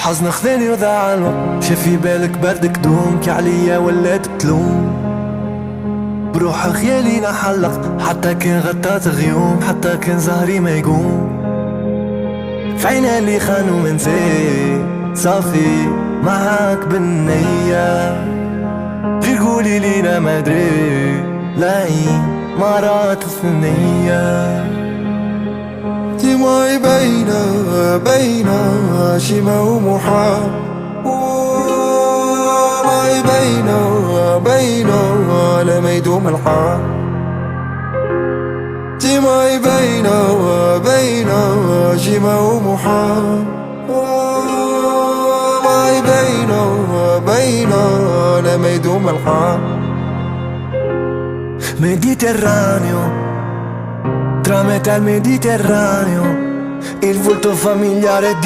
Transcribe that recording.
حزن خذاني وضاع الوقت، شاف في بالك بردك دوم كي عليا ولات تلوم. بروح خيالي نحلق حتى كان غطات غيوم، حتى كان زهري ما يقوم. في عينا اللي خانوا منسي صافي معاك بالنية، غير قولي لينا ما ادري لاقي مرات الثنية. دموعي باينة شيمة ومحال، دموعي باينة لما يدوم الحال. دموعي باينة شيمة ومحال، دموعي باينة لما يدوم الحال. Mediterraneo, tra metà il Mediterraneo, il volto familiare di